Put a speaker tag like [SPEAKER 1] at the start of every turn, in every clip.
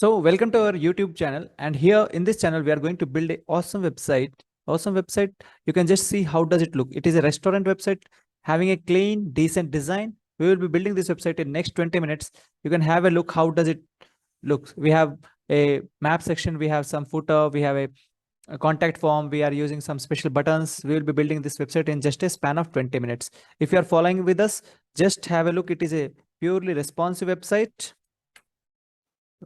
[SPEAKER 1] So welcome to our YouTube channel, and here in this channel we are going to build a awesome website. Awesome website. You can just see how does it look. It is a restaurant website having a clean, decent design. We will be building this website in next 20 minutes. You can have a look how does it look. We have a map section, we have some footer, we have a contact form, we are using some special buttons. We will be building this website in just a span of 20 minutes. If you are following with us, just have a look. It is a purely responsive website.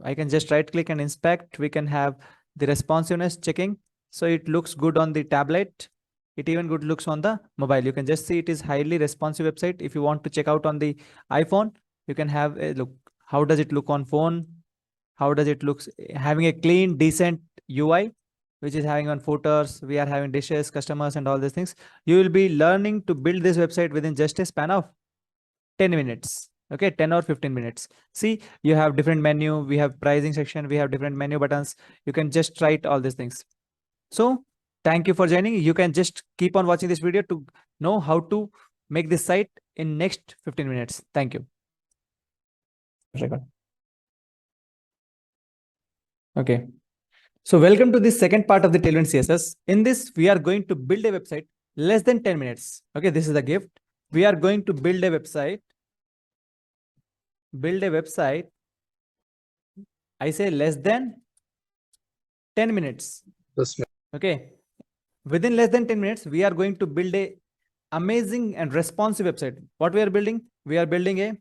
[SPEAKER 1] I can just right click and inspect. We can have the responsiveness checking. So it looks good on the tablet. It even good looks on the mobile. You can just see it is highly responsive website. If you want to check out on the iPhone, you can have a look. How does it look on phone? How does it look having a clean, decent UI, which is having on footers. We are having dishes, customers, and all these things. You will be learning to build this website within just a span of 10 minutes. Okay, 10 or 15 minutes. See, you have different menu, we have pricing section, we have different menu buttons. You can just write all these things. So thank you for joining. You can just keep on watching this video to know how to make this site in next 15 minutes. Thank you. Okay. So welcome to this second part of the Tailwind CSS. In this, we are going to build a website less than 10 minutes. Okay, this is the gift. We are going to build a website. I say less than 10 minutes. Okay. Within less than 10 minutes, we are going to build a amazing and responsive website. What we are building? We are building a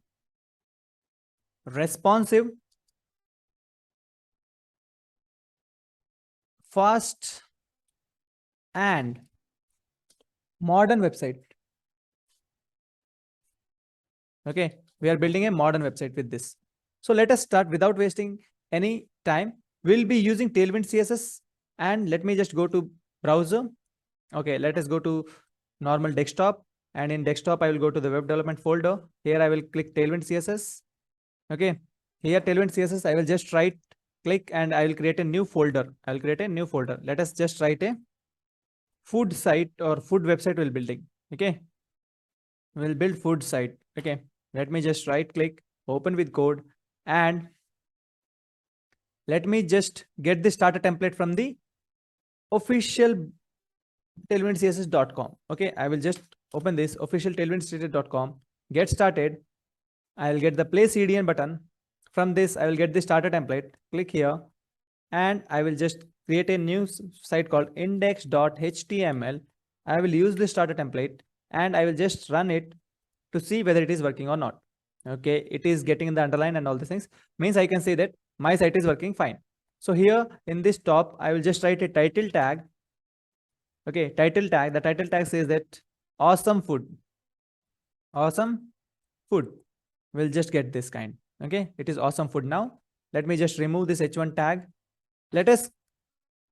[SPEAKER 1] responsive, fast, and modern website. Okay. We are building a modern website with this. So let us start without wasting any time. We'll be using Tailwind CSS, and let me just go to browser. Okay, let us go to normal desktop, and in desktop I will go to the web development folder. Here I will click Tailwind CSS. Okay, here Tailwind CSS, I will just right click and I will create a new folder. I'll create a new folder. Let us just write a food site or food website we'll building. Okay, we'll build food site. Okay, let me just right click, open with code, and let me just get the starter template from the official tailwindcss.com. Okay, I will just open this official tailwindcss.com, get started. I'll get the play CDN button. From this, I will get the starter template. Click here, and I will just create a new site called index.html. I will use the starter template and I will just run it to see whether it is working or not. Okay, it is getting in the underline and all these things. Means I can say that my site is working fine. So here in this top, I will just write a title tag. Okay, title tag. The title tag says that awesome food. Awesome food. We'll just get this kind. Okay, it is awesome food now. Let me just remove this h1 tag. Let us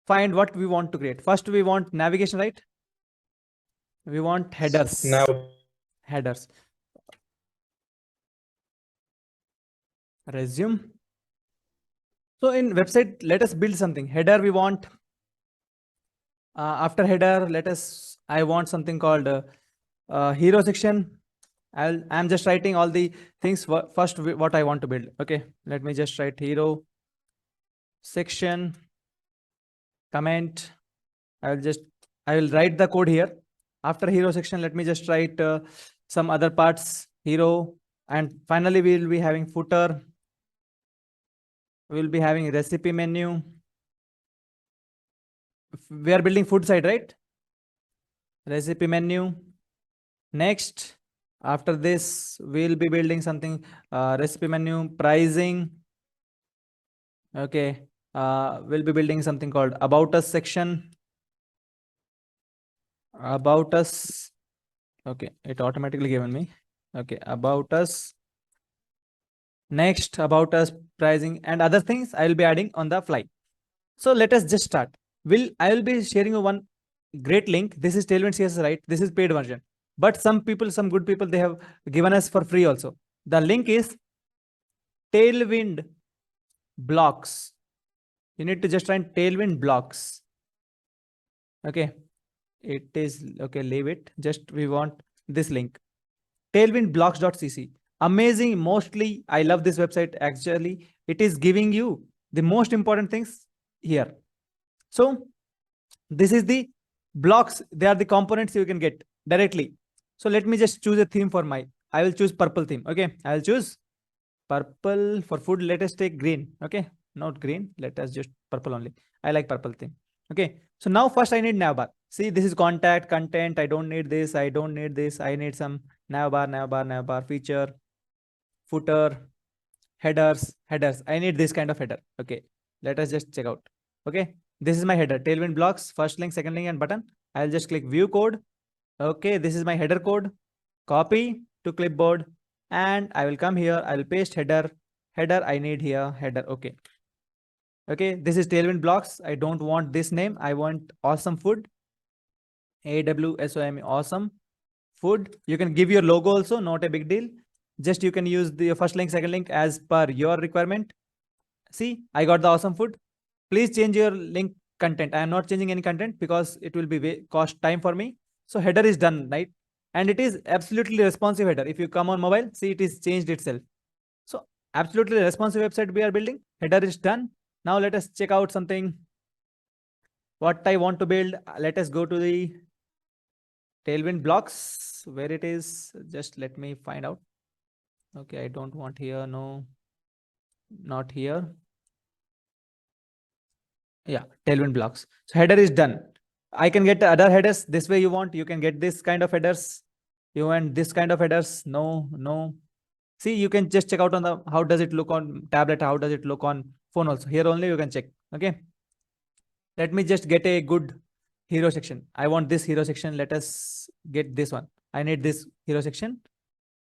[SPEAKER 1] find what we want to create. First, we want navigation, right? We want headers.
[SPEAKER 2] Now,
[SPEAKER 1] headers. Resume. So in website, let us build something. Header we want. After header, I want something called hero section. I'm just writing all the things first what I want to build. Okay, let me just write hero section comment. I will write the code here. After hero section, let me just write some other parts, hero, and finally we will be having footer. We will be having recipe menu. We are building food site, right? Recipe menu. Next, after this, we'll be building something, recipe menu, pricing. Okay, we'll be building something called about us section. About us. Okay, it automatically given me. Okay, about us. Next, about us, pricing, and other things I will be adding on the fly. So let us just start. I will be sharing one great link. This is Tailwind CSS, right? This is paid version. But some good people, they have given us for free also. The link is Tailwind Blocks. You need to just find Tailwind Blocks. Okay. It is okay. Leave it. Just we want this link. Tailwindblocks.cc. Amazing. Mostly, I love this website. Actually, it is giving you the most important things here. So this is the blocks. They are the components you can get directly. So let me just choose a theme for I will choose purple theme. Okay, I will choose purple. For food, let us take green. Okay, not green, let us just purple only. I like purple theme. Okay, so now first I need navbar. See, this is contact, content. I don't need this, I don't need this. I need some navbar, feature, footer, headers. I need this kind of header. Okay, let us just check out. Okay, this is my header, Tailwind blocks, first link, second link, and button. I'll just click view code. Okay, this is my header code. Copy to clipboard, and I will come here. I will paste header. I need here header. Okay. Okay, this is Tailwind blocks. I don't want this name. I want awesome food. AWSOM, awesome food. You can give your logo also, not a big deal. Just you can use the first link, second link as per your requirement. See, I got the awesome food. Please change your link content. I am not changing any content because it will be cost time for me. So header is done, right? And it is absolutely responsive header. If you come on mobile, see, it is changed itself. So absolutely responsive website we are building. Header is done. Now let us check out something. What I want to build. Let us go to the Tailwind blocks, where it is. Just let me find out. Okay, I don't want here. No, not here. Yeah, Tailwind blocks. So header is done. I can get other headers this way you want. You can get this kind of headers. You want this kind of headers. No. See, you can just check out on the how does it look on tablet, how does it look on phone also. Here only you can check. Okay. Let me just get a good hero section. I want this hero section. Let us get this one. I need this hero section.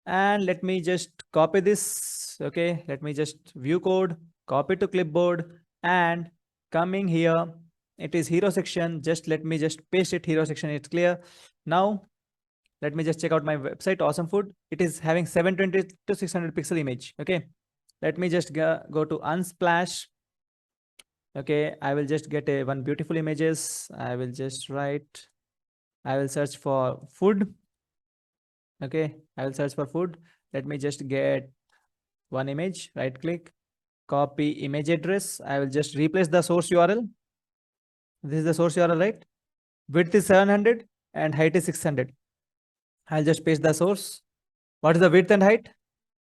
[SPEAKER 1] And let me just copy this. Okay. Let me just view code, copy to clipboard, and coming here, it is hero section. Just let me just paste it here section. It's clear. Now let me just check out my website, awesome food. It is having 720 to 600 pixel image. Okay, let me just go to Unsplash. Okay, I will just get a one beautiful images. I will just write, I will search for food. Okay, I will search for food. Let me just get one image, right click, copy image address. I will just replace the source URL. This is the source URL, right? Width is 700 and height is 600. I'll just paste the source. What is the width and height?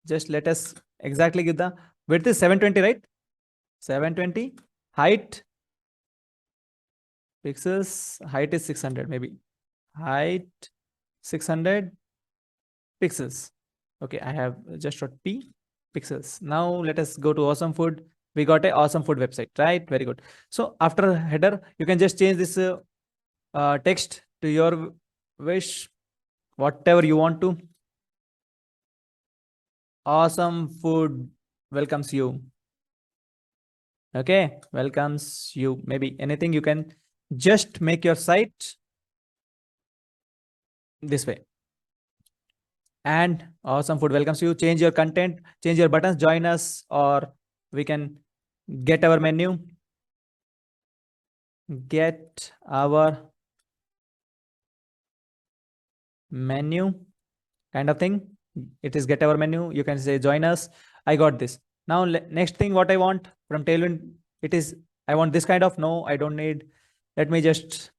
[SPEAKER 1] Just let us exactly give the width is 720, right? 720. Height pixels, height is 600 maybe. Height 600 pixels. Okay, I have just wrote P pixels. Now let us go to awesome food. We got a awesome food website, right? Very good. So after header, you can just change this text to your wish, whatever you want to. Awesome food welcomes you. Okay, welcomes you. Maybe anything. You can just make your site this way. And awesome food welcomes you. Change your content, change your buttons, join us, or we can get our menu. Get our menu kind of thing. It is get our menu. You can say join us. I got this. Now next thing what I want from Tailwind, it is I want this kind of. No, I don't need. Let me just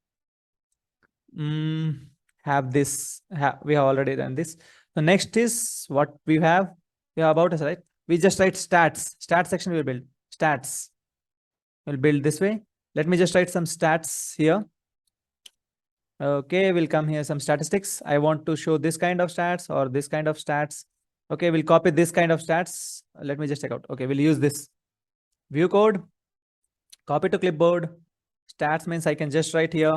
[SPEAKER 1] have this. We have already done this. So next is what we have. We have about us, right? We just write stats. Stats section we will build. Stats. We'll build this way. Let me just write some stats here. Okay, we'll come here some statistics. I want to show this kind of stats or this kind of stats. Okay, we'll copy this kind of stats. Let me just check out. Okay, we'll use this. View code, copy to clipboard. Stats means I can just write here.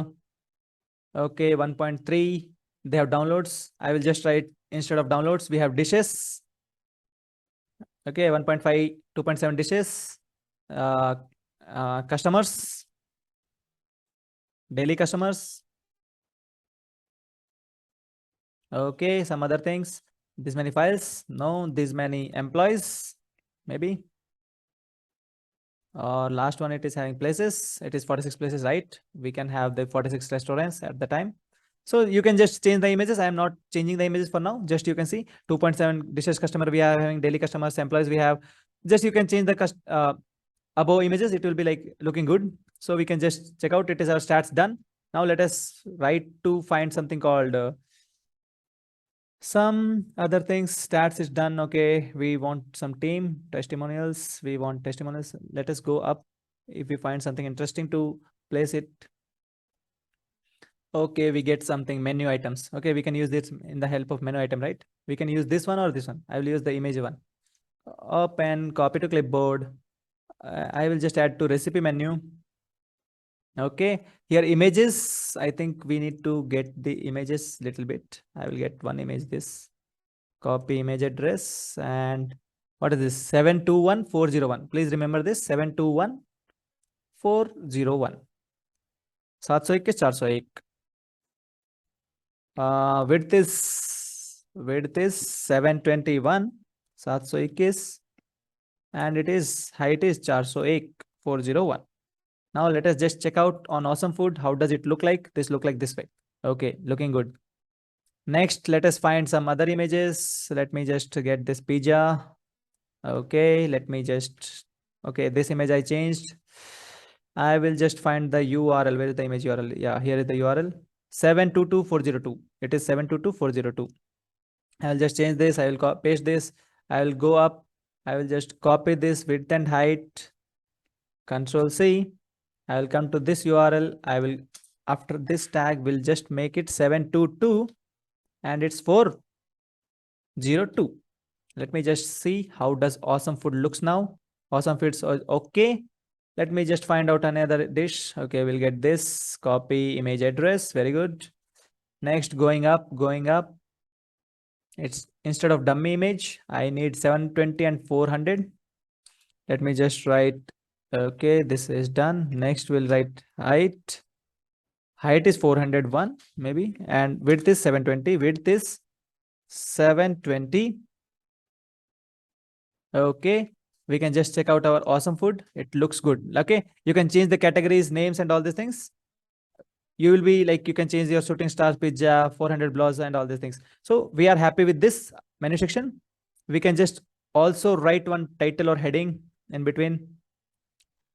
[SPEAKER 1] Okay, 1.3. They have downloads. I will just write instead of downloads, we have dishes. Okay, 1.5, 2.7 dishes. Customers, daily customers. Okay, some other things. This many files. No, this many employees. Maybe. Last one, it is having places. It is 46 places, right? We can have the 46 restaurants at the time. So you can just change the images. I am not changing the images for now. Just you can see 2.7 dishes customer. We are having daily customers, employees we have. Just you can change the above images, it will be like looking good. So we can just check out, it is our stats done. Now let us write to find something called some other things. Stats is done. Okay, we want some team testimonials. We want testimonials. Let us go up. If we find something interesting to place it. Okay, we get something menu items. Okay, we can use this in the help of menu item, right? We can use this one or this one. I will use the image one. Up and copy to clipboard. I will just add to recipe menu. Okay, here images. I think we need to get the images little bit. I will get one image, this. Copy image address, and what is this? 721401. Please remember this, 721401. 701 के 401. Width is 721, 721, and it is height is 401, 401. Now let us just check out on Awesome Food. How does it look like? This look like this way. Okay, looking good. Next, let us find some other images. Let me just get this pizza. Okay, let me just, okay, this image I changed. I will just find the URL. Where is the image URL? Yeah, here is the URL. 722402. It is 722402. I will just change this. I will paste this. I will go up. I will just copy this width and height. Control C. I will come to this URL. I will, after this tag, will just make it 722 and it's 402. Let me just see how does Awesome Food looks now. Awesome Food's okay. Let me just find out another dish. Okay, we'll get this. Copy image address. Very good. Next, going up. It's instead of dummy image, I need 720 and 400. Let me just write. Okay, this is done. Next, we'll write height. Height is 401 maybe, and width is 720. Width is 720. Okay, we can just check out our Awesome Food. It looks good. Okay, you can change the categories, names, and all these things. You will be like, you can change your shooting stars pizza, 400 blogs, and all these things. So we are happy with this menu section. We can just also write one title or heading in between.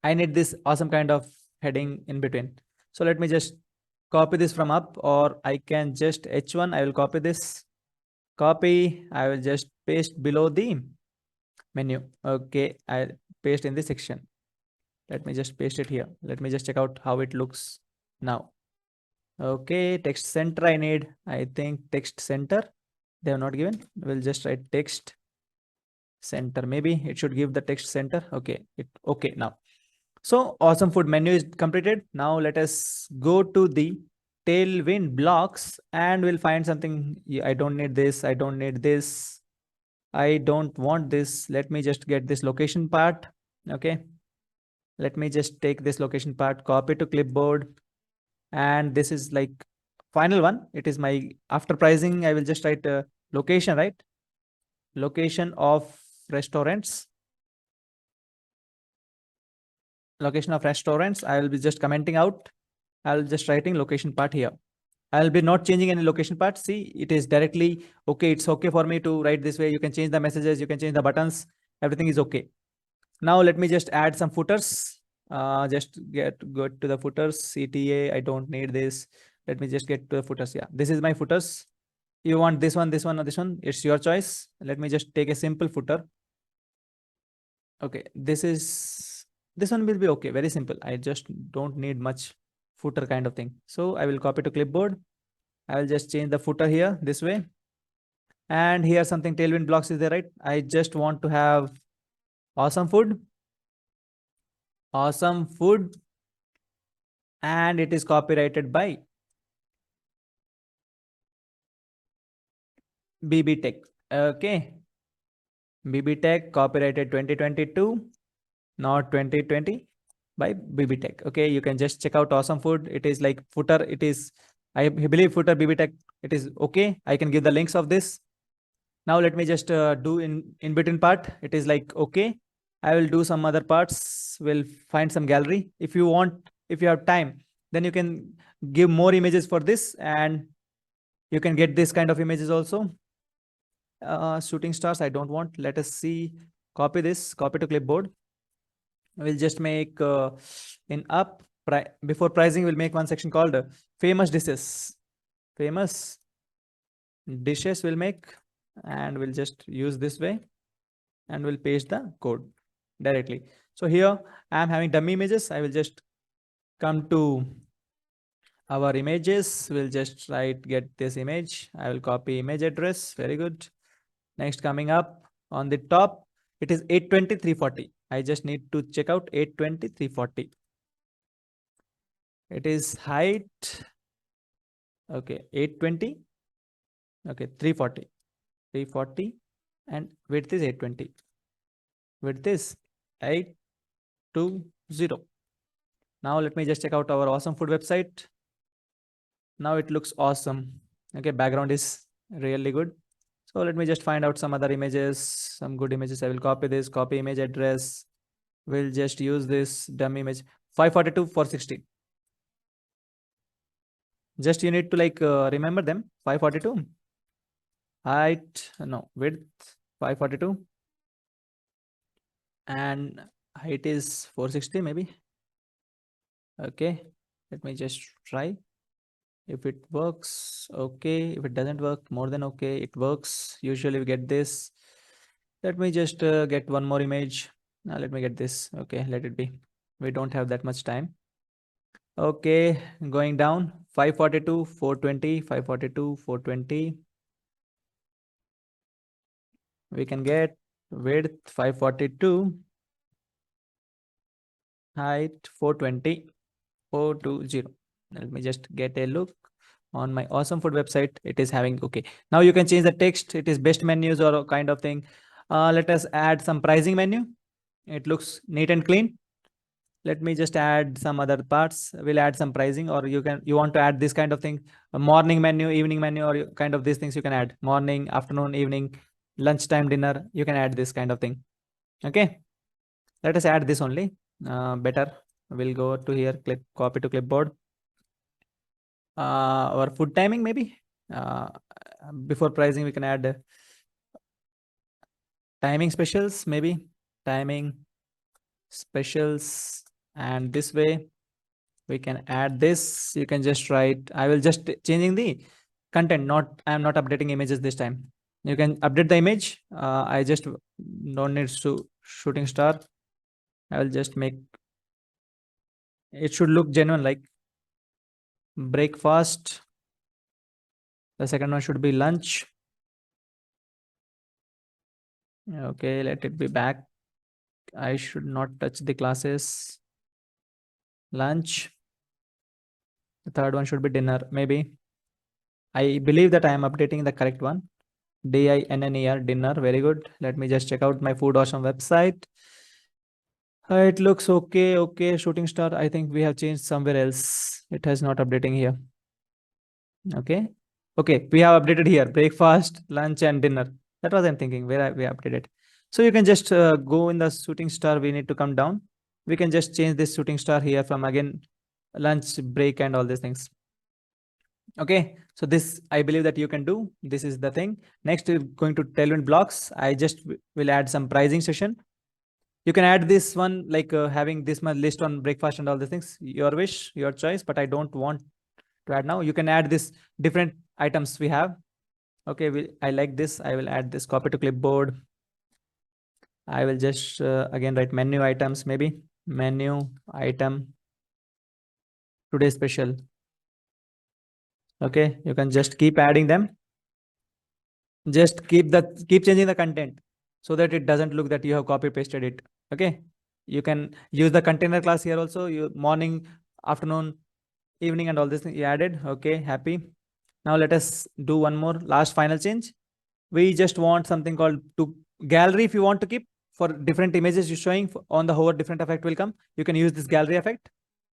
[SPEAKER 1] I need this awesome kind of heading in between. So let me just copy this from up, or I can just H1. I will copy this. Copy. I will just paste below the menu. Okay, I'll paste in this section. Let me just paste it here. Let me just check out how it looks now. Okay, text center I need. I think text center. They have not given. We'll just write text center. Maybe it should give the text center. Okay, okay now. So Awesome Food menu is completed. Now let us go to the Tailwind blocks and we'll find something. I don't need this. I don't need this. I don't want this. Let me just get this location part. Okay. Let me just take this location part, copy to clipboard. And this is like final one. It is my, after pricing, I will just write location, right? Location of restaurants. Location of restaurants. I will be just commenting out. I'll just writing location part here. I'll be not changing any location part. See, it is directly okay. It's okay for me to write this way. You can change the messages. You can change the buttons. Everything is okay. Now let me just add some footers. Just go to the footers. CTA. I don't need this. Let me just get to the footers. Yeah, this is my footers. You want this one, or this one? It's your choice. Let me just take a simple footer. Okay, this one will be okay. Very simple. I just don't need much footer kind of thing. So I will copy to clipboard. I will just change the footer here this way. And here something Tailwind blocks is there, right? I just want to have Awesome Food. Awesome Food. And it is copyrighted by BB Tech. Okay. BB Tech copyrighted 2022, not 2020 by BB Tech. Okay. You can just check out Awesome Food. It is like footer. It is, I believe footer BB Tech. It is okay. I can give the links of this. Now let me just do in between part. It is like, okay, I will do some other parts. We'll find some gallery. If you want, if you have time, then you can give more images for this and you can get this kind of images also. Shooting stars, I don't want. Let us see. Copy this, copy to clipboard. We'll just make in up before pricing, we'll make one section called famous dishes. Famous dishes we'll make, and we'll just use this way, and we'll paste the code directly. So here I am having dummy images. I will just come to our images. We'll just get this image. I will copy image address. Very good. Next, coming up on the top, it is 820 340. I just need to check out 820 340. It is height. Okay, 820. Okay, 340, and width is 820. Width is 820. Now let me just check out our awesome food website. Now it looks awesome. Okay, background is really good. So let me just find out some other images, some good images. I will copy this, copy image address. We'll just use this dummy image 542 460. Just you need to remember them. 542. Height, no, width 542. And height is 460 maybe. Okay, let me just try. If it works, okay. If it doesn't work, more than okay. It works. Usually we get this. Let me just get one more image. Now let me get this. Okay, let it be. We don't have that much time. Okay, going down 542, 420, 542, 420. We can get width 542, height 420, 420. Let me just get a look on my awesome food website. It is having, okay. Now you can change the text. It is best menus or a kind of thing. Let us add some pricing menu. It looks neat and clean. Let me just add some other parts. We'll add some pricing, or you want to add this kind of thing, a morning menu, evening menu, or kind of these things you can add. Morning, afternoon, evening, lunchtime, dinner. You can add this kind of thing. Okay. Let us add this only. Better. We'll go to here, click copy to clipboard. Our food timing maybe. Before pricing, we can add timing specials, maybe timing specials, and this way we can add this. You can just write, I will just changing the content, I am not updating images this time. You can update the image. I just don't need to shooting star. I will just make it should look genuine, like breakfast. The second one should be lunch. Okay, let it be back. I should not touch the classes. Lunch. The third one should be dinner, maybe. I believe that I am updating the correct one. DINNER, dinner. Very good. Let me just check out my Food Awesome website. It looks okay. Okay, shooting star. I think we have changed somewhere else. It has not updating here. Okay. Okay, we have updated here. Breakfast, lunch, and dinner. That was I'm thinking where we updated. So you can just go in the shooting star. We need to come down. We can just change this shooting star here from again lunch, break, and all these things. Okay, so this I believe that you can do. This is the thing. Next, we're going to Tailwind blocks. I just will add some pricing session. You can add this one like having this much list on breakfast and all these things. Your wish, your choice, but I don't want to add now. You can add this different items we have. Okay, I like this. I will add this, copy to clipboard. I will just again write menu items, maybe menu item today special. Okay, you can just keep adding them. Just keep changing the content so that it doesn't look that you have copy pasted it. Okay, you can use the container class here also. You morning, afternoon, evening, and all this thing you added. Okay, happy. Now let us do one more last final change. We just want something called to gallery. If you want to keep for different images you're showing on the hover, different effect will come. You can use this gallery effect.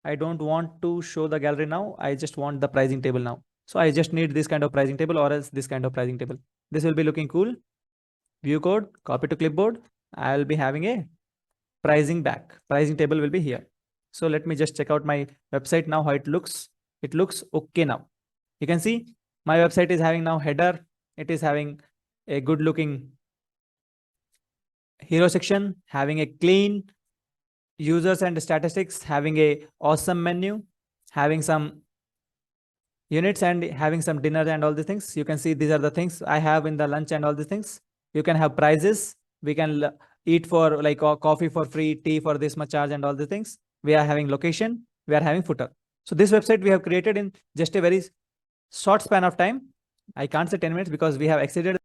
[SPEAKER 1] I don't want to show the gallery now. I just want the pricing table now. So I just need this kind of pricing table or else this kind of pricing table. This will be looking cool. View code, copy to clipboard. I'll be having a pricing back. Pricing table will be here. So let me just check out my website now, how it looks. It looks okay now. You can see my website is having now header. It is having a good looking hero section, having a clean users and statistics, having a awesome menu, having some units, and having some dinner and all these things. You can see these are the things I have in the lunch and all these things. You can have prices. We can eat for like coffee for free, tea for this much charge, and all the things. We are having location. We are having footer. So this website we have created in just a very short span of time. I can't say 10 minutes because we have exceeded